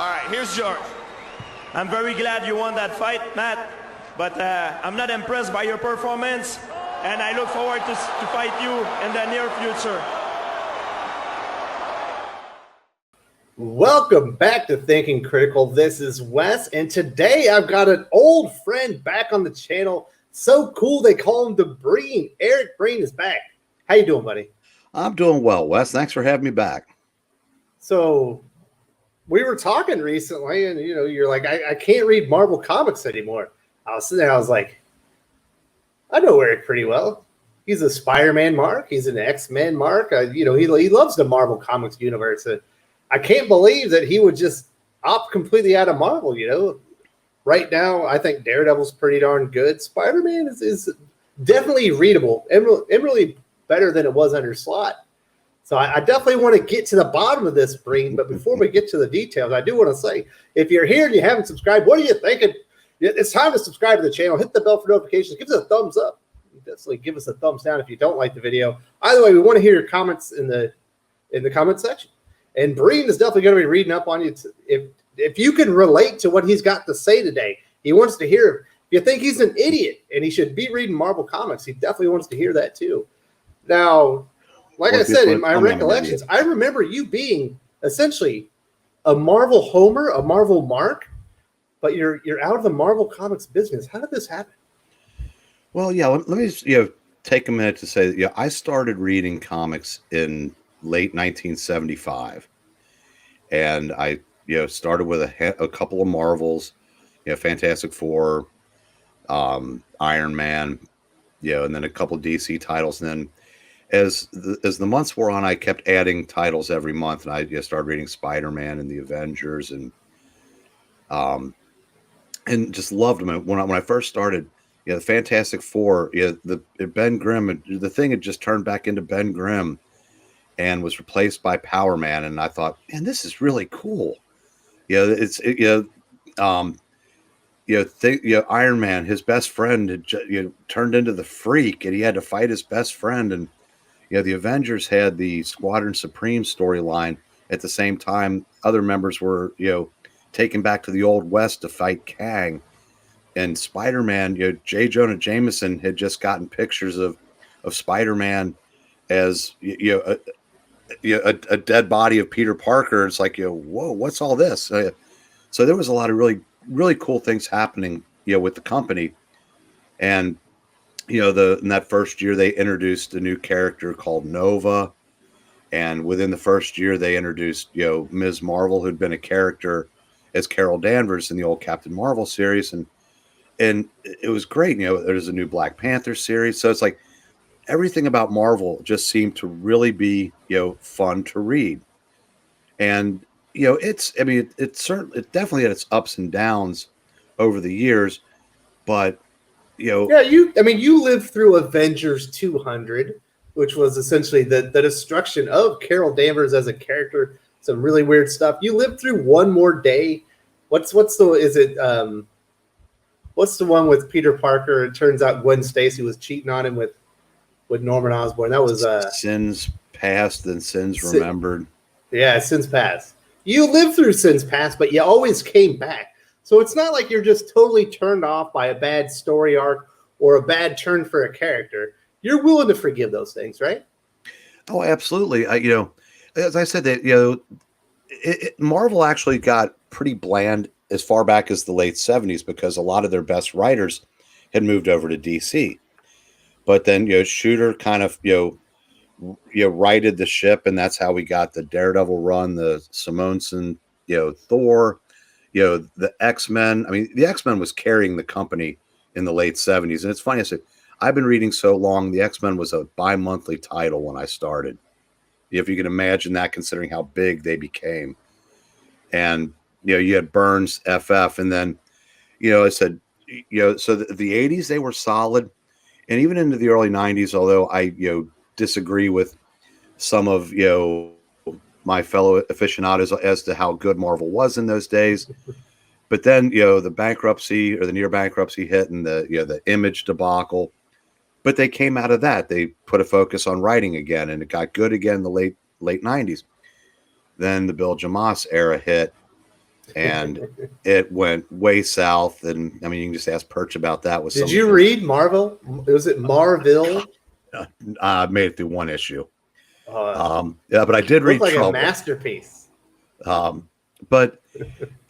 All right, here's George. I'm very glad you won that fight, Matt, but I'm not impressed by your performance, and I look forward to fight you in the near future. Welcome back to Thinking Critical. This is Wes, and today I've got an old friend back on the channel. So cool they call him the Breen. Eric Breen is back. How you doing, buddy? I'm doing well, Wes. Thanks for having me back. So we were talking recently, and you're like, I can't read Marvel comics anymore. I was sitting there, I was like, I know Eric pretty well. He's a Spider-Man mark. He's an X-Men mark. He loves the Marvel Comics universe. And I can't believe that he would just opt completely out of Marvel. Right now, I think Daredevil's pretty darn good. Spider-Man is definitely readable and really better than it was under Slott. So I definitely want to get to the bottom of this, Breen. But before we get to the details, I do want to say, if you're here and you haven't subscribed, what are you thinking? It's time to subscribe to the channel. Hit the bell for notifications. Give us a thumbs up. Definitely give us a thumbs down if you don't like the video. Either way, we want to hear your comments in the comment section. And Breen is definitely going to be reading up on you. If you can relate to what he's got to say today, he wants to hear it. If you think he's an idiot and he should be reading Marvel Comics, he definitely wants to hear that too. Now, like I said, in my recollections, I remember you being essentially a Marvel homer, a Marvel mark, but you're out of the Marvel Comics business. How did this happen? Well, yeah, let me take a minute to say that, I started reading comics in late 1975, and I started with a couple of Marvels, Fantastic Four, Iron Man, and then a couple of DC titles, and then as the months wore on, I kept adding titles every month, and I started reading Spider-Man and the Avengers, and just loved them. When I first started, the Fantastic Four, the Ben Grimm, the thing had just turned back into Ben Grimm and was replaced by Power Man, and I thought, man, this is really cool. Iron Man, his best friend had turned into the Freak, and he had to fight his best friend, and the Avengers had the Squadron Supreme storyline. At the same time, other members were, taken back to the Old West to fight Kang. And Spider-Man, J. Jonah Jameson had just gotten pictures of Spider-Man as, a dead body of Peter Parker. It's like, whoa, what's all this? So there was a lot of really, really cool things happening, with the company. And in that first year, they introduced a new character called Nova. And within the first year, they introduced, Ms. Marvel, who'd been a character as Carol Danvers in the old Captain Marvel series. And it was great. There's a new Black Panther series. So it's like everything about Marvel just seemed to really be, fun to read. And, it definitely had its ups and downs over the years, but you lived through Avengers 200, which was essentially the destruction of Carol Danvers as a character. Some really weird stuff. You lived through One More Day. What's the one with Peter Parker? It turns out Gwen Stacy was cheating on him with Norman Osborn. That was Sins Past and Sins Remembered. Yeah, Sins Past. You lived through Sins Past, but you always came back. So it's not like you're just totally turned off by a bad story arc or a bad turn for a character. You're willing to forgive those things, right? Oh, absolutely. As I said, that Marvel actually got pretty bland as far back as the late 70s because a lot of their best writers had moved over to DC. But then Shooter kind of righted the ship, and that's how we got the Daredevil run, the Simonson, Thor. The X-Men. I mean, the X-Men was carrying the company in the late 70s. And it's funny, I said, I've been reading so long, the X-Men was a bi-monthly title when I started. If you can imagine that, considering how big they became. And, you had Burns, FF, and then, I said, so the 80s, they were solid. And even into the early 90s, although I, disagree with some of, my fellow aficionados as to how good Marvel was in those days. But then, the bankruptcy or the near bankruptcy hit and the Image debacle. But they came out of that. They put a focus on writing again, and it got good again in the late 90s. Then the Bill Jamas era hit, and it went way south. And I mean, you can just ask Perch about that. Did you read Marvel? Was it Marvel? Made it through one issue. Yeah, but I did read like Trouble. a masterpiece. But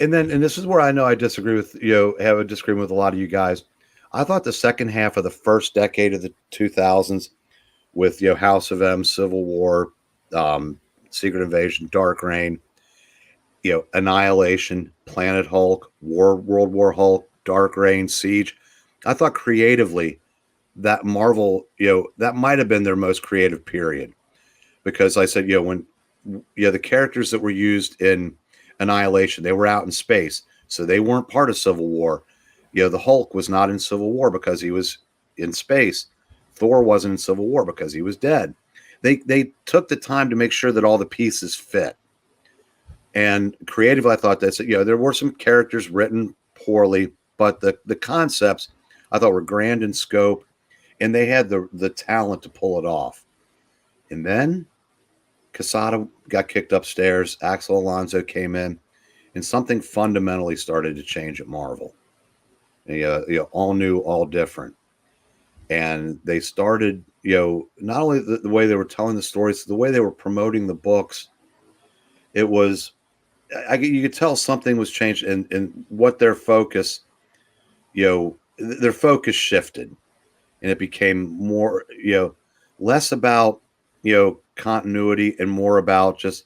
and this is where I know I disagree with have a disagreement with a lot of you guys. I thought the second half of the first decade of the 2000s, with House of M, Civil War, Secret Invasion, Dark Reign, Annihilation, Planet Hulk, World War Hulk, Dark Reign, Siege. I thought creatively that Marvel, that might have been their most creative period, because I said, when the characters that were used in Annihilation, they were out in space, so they weren't part of Civil War. The Hulk was not in Civil War because he was in space. Thor wasn't in Civil War because he was dead. They took the time to make sure that all the pieces fit. And creatively, I thought that there were some characters written poorly, but the concepts I thought were grand in scope, and they had the talent to pull it off. And then Quesada got kicked upstairs. Axel Alonso came in, and something fundamentally started to change at Marvel. All new, all different. And they started, not only the way they were telling the stories, the way they were promoting the books. It was, you could tell something was changed in what their focus, their focus shifted, and it became more, less about, continuity and more about just,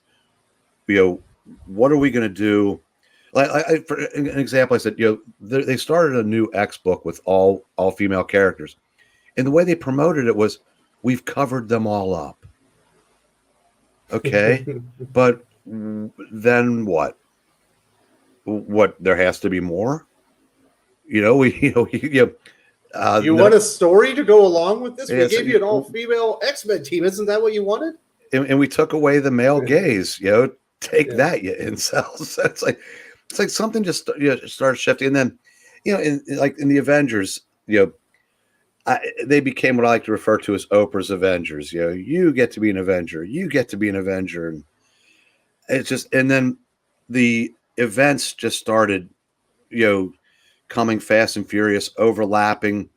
what are we going to do? Like, for an example, I said, they started a new X book with all female characters, and the way they promoted it was, we've covered them all up. Okay, but then what? What, there has to be more? You want a story to go along with this? We gave you an all-female X-Men team. Isn't that what you wanted? And we took away the male gaze. Take that, you incels. It's like something just started shifting. And then, in the Avengers, they became what I like to refer to as Oprah's Avengers. You get to be an Avenger. You get to be an Avenger. And it's just, and then the events just started, coming fast and furious, overlapping,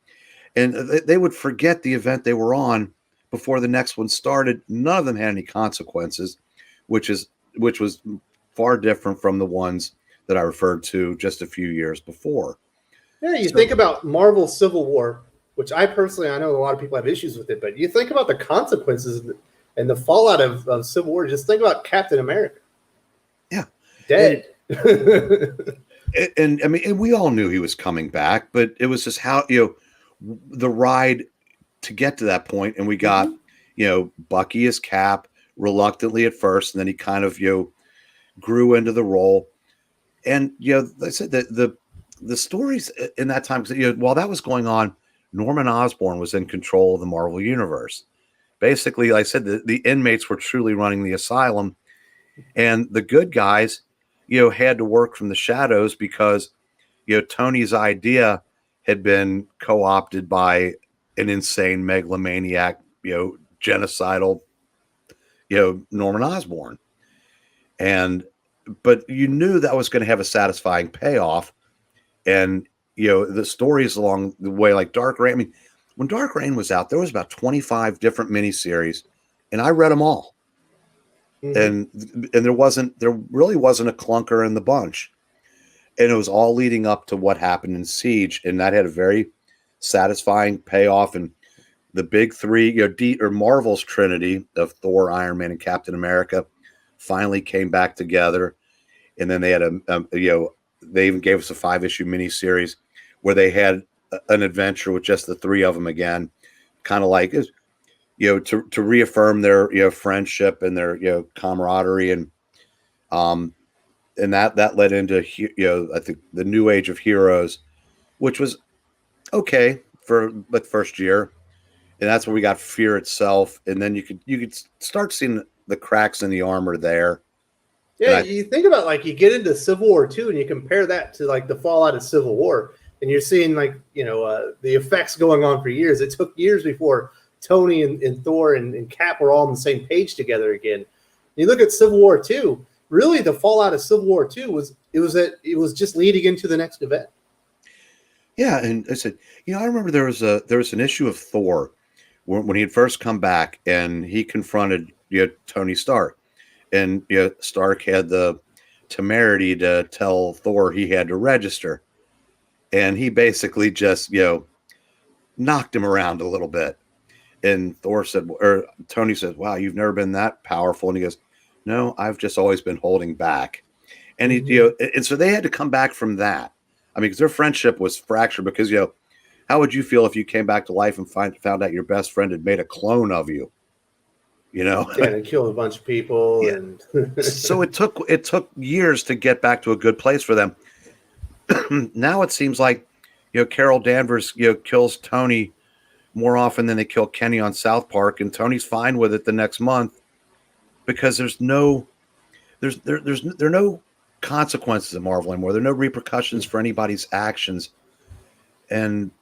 and they would forget the event they were on before the next one started. None of them had any consequences, which was far different from the ones that I referred to just a few years before. Yeah, you think about Marvel Civil War, which I know a lot of people have issues with it, but you think about the consequences and the fallout of Civil War. Just think about Captain America. Yeah. Dead. And I mean, and we all knew he was coming back, but it was just how, the ride to get to that point. And we got, Bucky as Cap reluctantly at first, and then he kind of, grew into the role. And, I said that the stories in that time, while that was going on, Norman Osborn was in control of the Marvel Universe. Basically, like I said, the inmates were truly running the asylum, and the good guys, had to work from the shadows because, Tony's idea had been co-opted by an insane megalomaniac, genocidal, Norman Osborn. But you knew that was going to have a satisfying payoff. And, the stories along the way, like Dark Reign. I mean, when Dark Reign was out, there was about 25 different miniseries, and I read them all. Mm-hmm. And there really wasn't a clunker in the bunch. And it was all leading up to what happened in Siege. And that had a very satisfying payoff. And the big three, Marvel's trinity of Thor, Iron Man, and Captain America finally came back together. And then they had they even gave us a 5-issue miniseries where they had an adventure with just the three of them again, kind of like, to reaffirm their, friendship and their, camaraderie. And that led into, I think the New Age of Heroes, which was okay for the first year. And that's where we got Fear itself. And then you could start seeing the cracks in the armor there. Yeah, you think about, you get into Civil War 2 and you compare that to the fallout of Civil War, and you're seeing the effects going on for years. It took years before Tony and Thor and Cap were all on the same page together again. You look at Civil War 2, really the fallout of Civil War 2 was it was just leading into the next event. Yeah, and I said, I remember there was an issue of Thor when he had first come back, and he confronted Tony Stark, and Stark had the temerity to tell Thor he had to register, and he basically just knocked him around a little bit. And Thor said, or Tony says, "Wow, you've never been that powerful." And he goes, "No, I've just always been holding back." And and so they had to come back from that. I mean, because their friendship was fractured. Because how would you feel if you came back to life and found out your best friend had made a clone of you? Yeah, and killed a bunch of people. Yeah. And So it took years to get back to a good place for them. Now it seems like Carol Danvers kills Tony more often than they kill Kenny on South Park, and Tony's fine with it the next month because there are no consequences in Marvel anymore. There are no repercussions for anybody's actions, and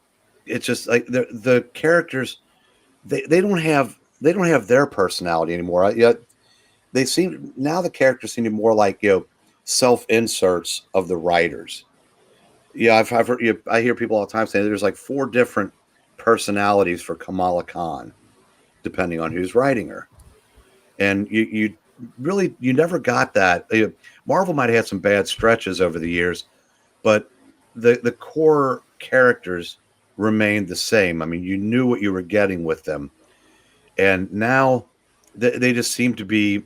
it's just like the characters they don't have their personality anymore. They seem now the characters seem to be more like self inserts of the writers. Yeah, I've heard, I hear people all the time saying there's like 4 different personalities for Kamala Khan, depending on who's writing her, and you never got that. Marvel might have had some bad stretches over the years, but the core characters remained the same. I mean, you knew what you were getting with them, and now they just seem to be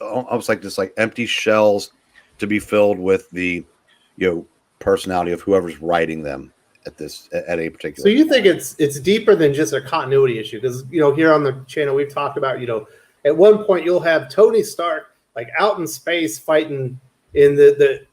almost like just like empty shells to be filled with the personality of whoever's writing them at a particular So you point. think it's deeper than just a continuity issue? Because here on the channel we've talked about at one point you'll have Tony Stark like out in space fighting in the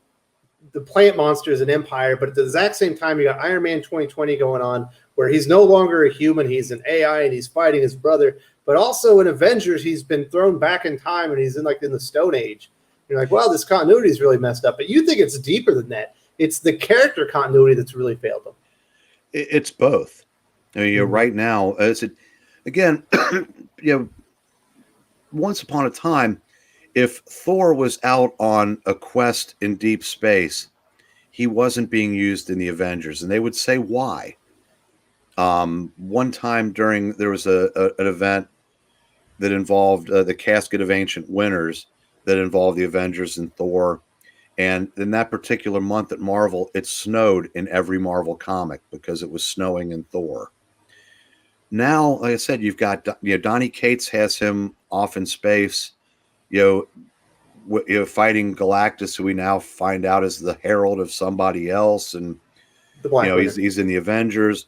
plant monsters in Empire, but at the exact same time you got Iron Man 2020 going on where he's no longer a human, he's an AI and he's fighting his brother. But also in Avengers he's been thrown back in time and he's in the Stone Age. You're like, wow, this continuity is really messed up. But you think it's deeper than that. It's the character continuity that's really failed them. It's both. I mean, right now, again, once upon a time, if Thor was out on a quest in deep space, he wasn't being used in the Avengers, and they would say why. One time there was an event that involved the Casket of Ancient Winners that involved the Avengers and Thor. And in that particular month at Marvel, it snowed in every Marvel comic because it was snowing in Thor. Now, like I said, you've got Donny Cates has him off in space, fighting Galactus, who we now find out is the herald of somebody else, and he's in the Avengers,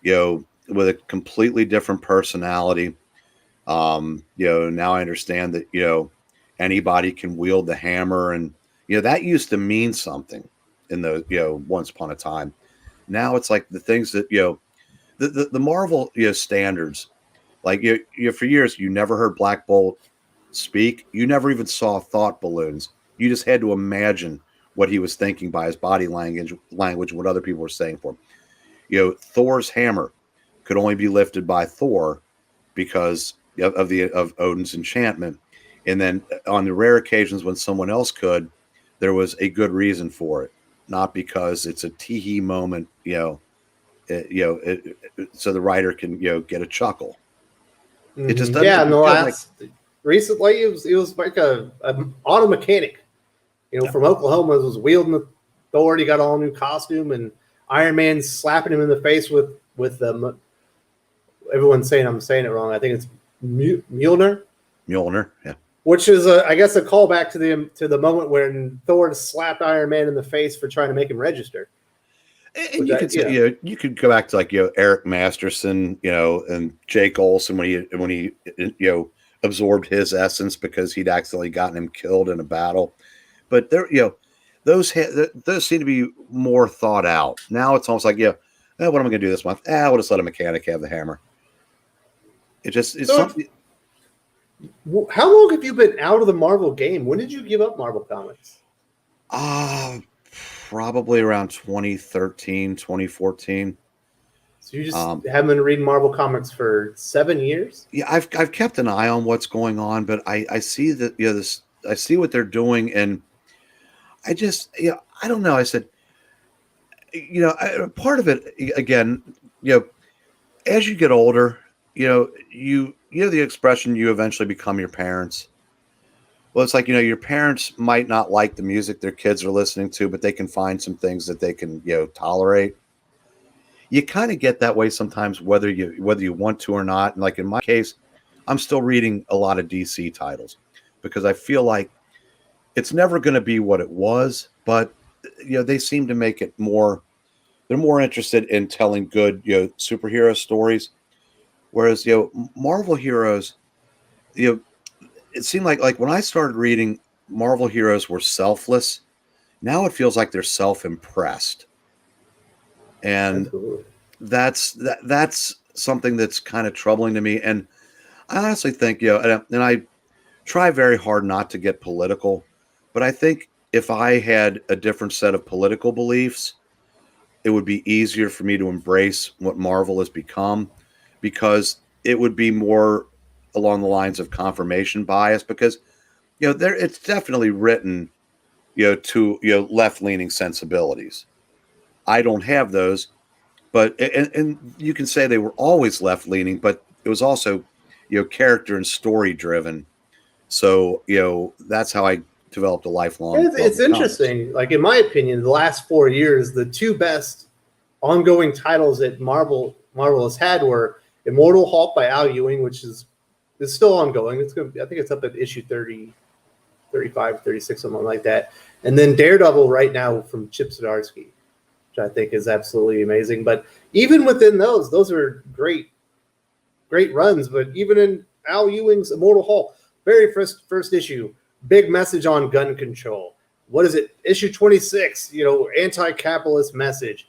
with a completely different personality. Now I understand that anybody can wield the hammer, and that used to mean something in the once upon a time. Now it's like the things that the Marvel standards, like for years you never heard Black Bolt speak. You never even saw thought balloons. You just had to imagine what he was thinking by his body language, what other people were saying for him. Thor's hammer could only be lifted by Thor because of Odin's enchantment, and then on the rare occasions when someone else could, there was a good reason for it, not because it's a tee-hee moment, so the writer can get a chuckle. Mm-hmm. It just doesn't. Yeah, in the last recently, it was like a auto mechanic, from Oklahoma, was wielding the Thor. He got all new costume, and Iron Man slapping him in the face with everyone's saying I'm saying it wrong. I think it's Mjolnir. Mjolnir, yeah. Which is, I guess, a callback to the moment when Thor slapped Iron Man in the face for trying to make him register. And you could go back to Eric Masterson, and Jake Olsen when he absorbed his essence because he'd accidentally gotten him killed in a battle. But those seem to be more thought out. Now it's almost like what am I going to do this month? We'll just let a mechanic have the hammer. It's something. How long have you been out of the Marvel game? When did you give up Marvel Comics? Probably around 2013, 2014. So you just haven't been reading Marvel Comics for 7 years? Yeah, I've kept an eye on what's going on, but I see that I see what they're doing, and I just, I don't know. I said, part of it again, as you get older, you know the expression, you eventually become your parents. Well, it's like, your parents might not like the music their kids are listening to, but they can find some things that they can, tolerate. You kind of get that way sometimes, whether you want to or not. And like in my case, I'm still reading a lot of DC titles because I feel like it's never going to be what it was, but they seem to make it more. They're more interested in telling good, superhero stories, whereas Marvel heroes, it seemed like when I started reading, Marvel heroes were selfless. Now it feels like they're self-impressed, and Absolutely. that's something that's kind of troubling to me. And I honestly think, and I try very hard not to get political, but I think if I had a different set of political beliefs, it would be easier for me to embrace what Marvel has become, because it would be more along the lines of confirmation bias, because there it's definitely written to left-leaning sensibilities. I don't have those, but and you can say they were always left-leaning, but it was also character and story driven. So that's how I developed a lifelong love It's of comics. interesting. Like in my opinion, the last 4 years, the two best ongoing titles that Marvel has had were Immortal Hulk by Al Ewing, which is still ongoing. It's going to, I think it's up at issue 30, 35, 36, something like that. And then Daredevil right now from Chip Zdarsky, which I think is absolutely amazing. But even within those are great runs. But even in Al Ewing's Immortal Hulk, very first issue, big message on gun control. What is it? Issue 26, anti-capitalist message.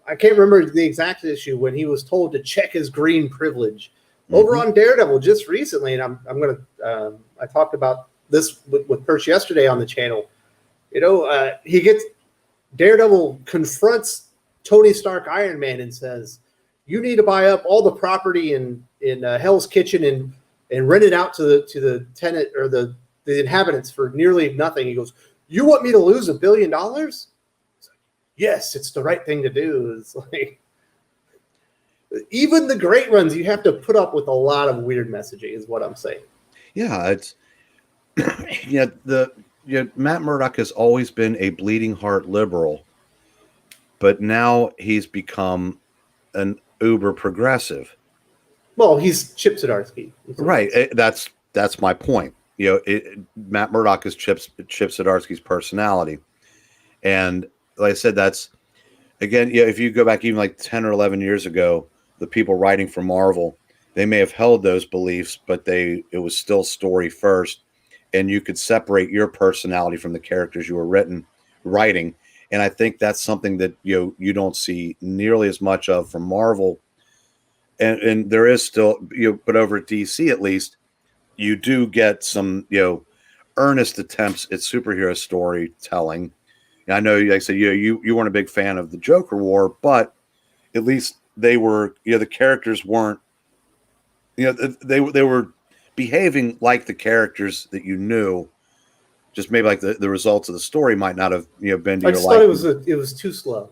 I can't remember the exact issue when he was told to check his green privilege. Over on Daredevil just recently, and I'm going to, I talked about this with Perch yesterday on the channel. Daredevil confronts Tony Stark Iron Man and says, you need to buy up all the property in Hell's Kitchen and rent it out to the tenant or the inhabitants for nearly nothing. He goes, you want me to lose $1 billion? It's like, yes, it's the right thing to do. It's like, even the great runs, you have to put up with a lot of weird messaging, is what I'm saying. Yeah, it's Matt Murdock has always been a bleeding heart liberal, but now he's become an uber progressive. Well, he's Chip Zdarsky. Right. That's my point. Matt Murdock is Chip Zdarsky's personality. And like I said, that's, again, if you go back even like 10 or 11 years ago, the people writing for Marvel, they may have held those beliefs, but it was still story first. And you could separate your personality from the characters you were writing. And I think that's something that you don't see nearly as much of from Marvel. And there is still, but over at DC at least, you do get some, earnest attempts at superhero storytelling. And I know, like I said, you weren't a big fan of the Joker War, but at least they were, the characters weren't, they were behaving like the characters that you knew. Just maybe like the results of the story might not have, been to I your just thought liking. it was too slow.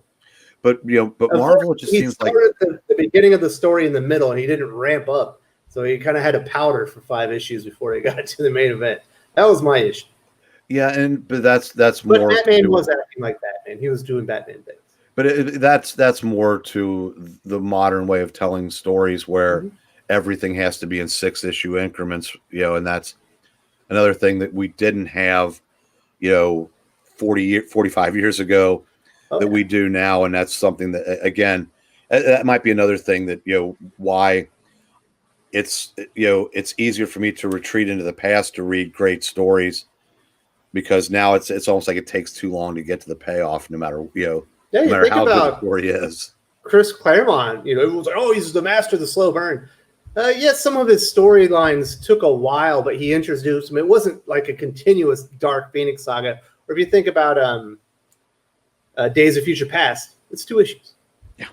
But Marvel, it just seems like the beginning of the story in the middle, and he didn't ramp up, so he kind of had a powder for 5 issues before he got to the main event. That was my issue. Yeah, but that's But more. Batman was acting like Batman. He was doing Batman things. But that's more to the modern way of telling stories, where everything has to be in 6-issue increments. And that's another thing that we didn't have, 45 years ago. That we do now, and that's something that, again, that might be another thing that why it's easier for me to retreat into the past to read great stories, because now it's almost like it takes too long to get to the payoff, no matter no matter how good the story is. Chris Claremont, it was like, oh, he's the master of the slow burn. Yes, some of his storylines took a while, but he introduced them. It wasn't like a continuous Dark Phoenix saga. Or if you think about Days of Future Past, it's 2 issues. Yeah,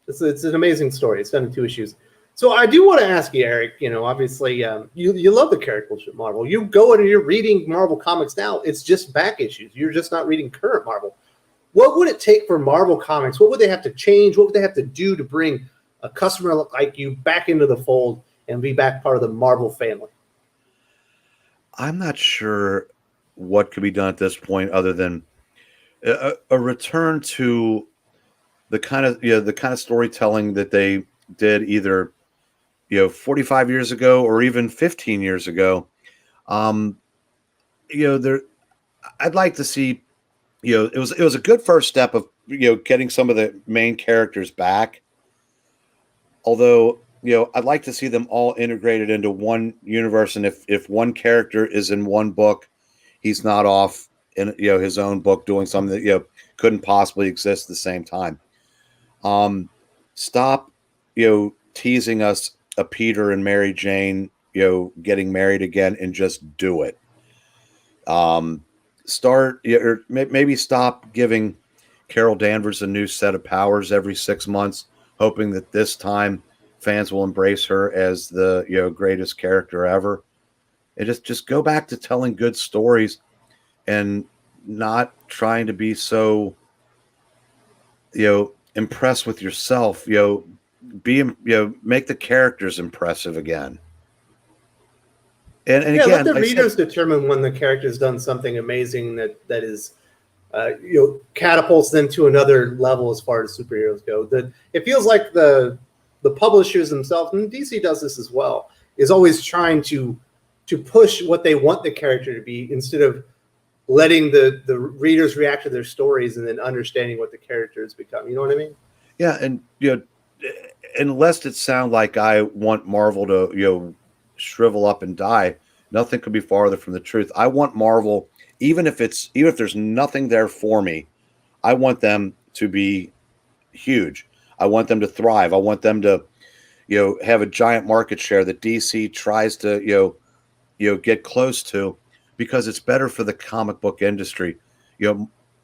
it's an amazing story. It's done in 2 issues. So I do want to ask you, Eric. You know, obviously, you love the characters at Marvel. You go and you're reading Marvel comics now. It's just back issues. You're just not reading current Marvel. What would it take for Marvel Comics? What would they have to change? What would they have to do to bring a customer like you back into the fold and be back part of the Marvel family? I'm not sure what could be done at this point other than a return to the kind of storytelling that they did either 45 years ago or even 15 years ago. There I'd like to see, it was a good first step of getting some of the main characters back. Although, I'd like to see them all integrated into one universe, and if one character is in one book, he's not off in his own book doing something that couldn't possibly exist at the same time. Stop teasing us a Peter and Mary Jane getting married again, and just do it. Or maybe stop giving Carol Danvers a new set of powers every 6 months, hoping that this time fans will embrace her as the greatest character ever. And just go back to telling good stories and not trying to be so impressed with yourself. Make the characters impressive again. And yeah, again, let the readers determine when the character's done something amazing that is catapults them to another level as far as superheroes go. It feels like the publishers themselves, and DC does this as well, is always trying to push what they want the character to be instead of letting the readers react to their stories and then understanding what the character has become. You know what I mean? Yeah, and unless it sounds like I want Marvel to shrivel up and die, nothing could be farther from the truth. I want Marvel, even if there's nothing there for me, I want them to be huge. I want them to thrive. I want them to have a giant market share that DC tries to get close to, because it's better for the comic book industry.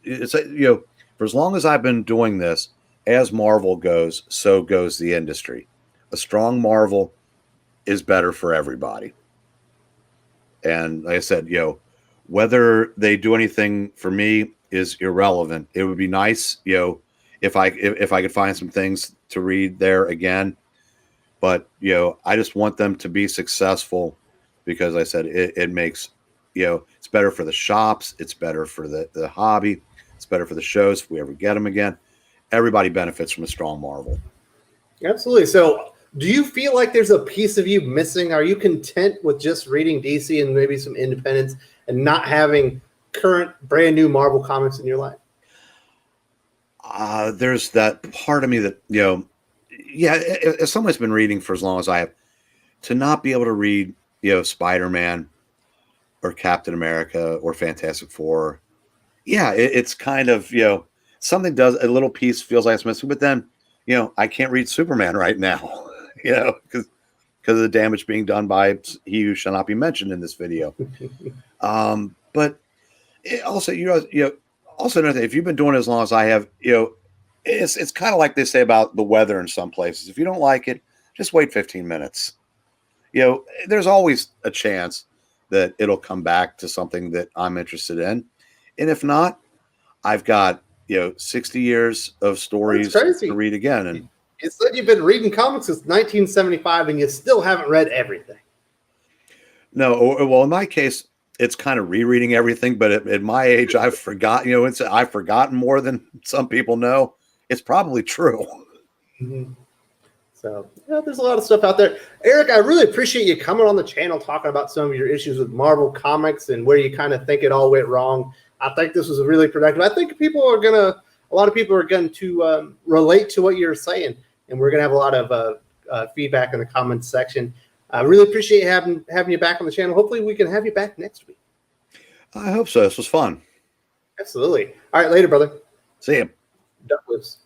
It's for as long as I've been doing this, as Marvel goes, so goes the industry. A strong Marvel is better for everybody. And like I said, whether they do anything for me is irrelevant. It would be nice, if I could find some things to read there again. But I just want them to be successful, because I said it makes it's better for the shops, it's better for the hobby, it's better for the shows if we ever get them again. Everybody benefits from a strong Marvel. Absolutely. So do you feel like there's a piece of you missing? Are you content with just reading DC and maybe some independents and not having current brand new Marvel comics in your life? There's that part of me that, if someone's been reading for as long as I have, to not be able to read, Spider-Man or Captain America or Fantastic Four. Yeah, it's kind of, something does, a little piece feels like it's missing, but then, I can't read Superman right now, because of the damage being done by he who shall not be mentioned in this video. But also, also another thing, if you've been doing it as long as I have, it's kind of like they say about the weather in some places. If you don't like it, just wait 15 minutes. There's always a chance that it'll come back to something that I'm interested in. And if not, I've got 60 years of stories to read again. And you said you've been reading comics since 1975 and you still haven't read everything. No, well, in my case, it's kind of rereading everything. But at my age, I've forgotten. I've forgotten more than some people know. It's probably true. Mm-hmm. So there's a lot of stuff out there. Eric, I really appreciate you coming on the channel talking about some of your issues with Marvel Comics and where you kind of think it all went wrong. I think this was really productive. I think a lot of people are going to relate to what you're saying, and we're going to have a lot of feedback in the comments section. I really appreciate having you back on the channel. Hopefully we can have you back next week. I hope so. This was fun. Absolutely. All right, later, brother. See you. Duck lives.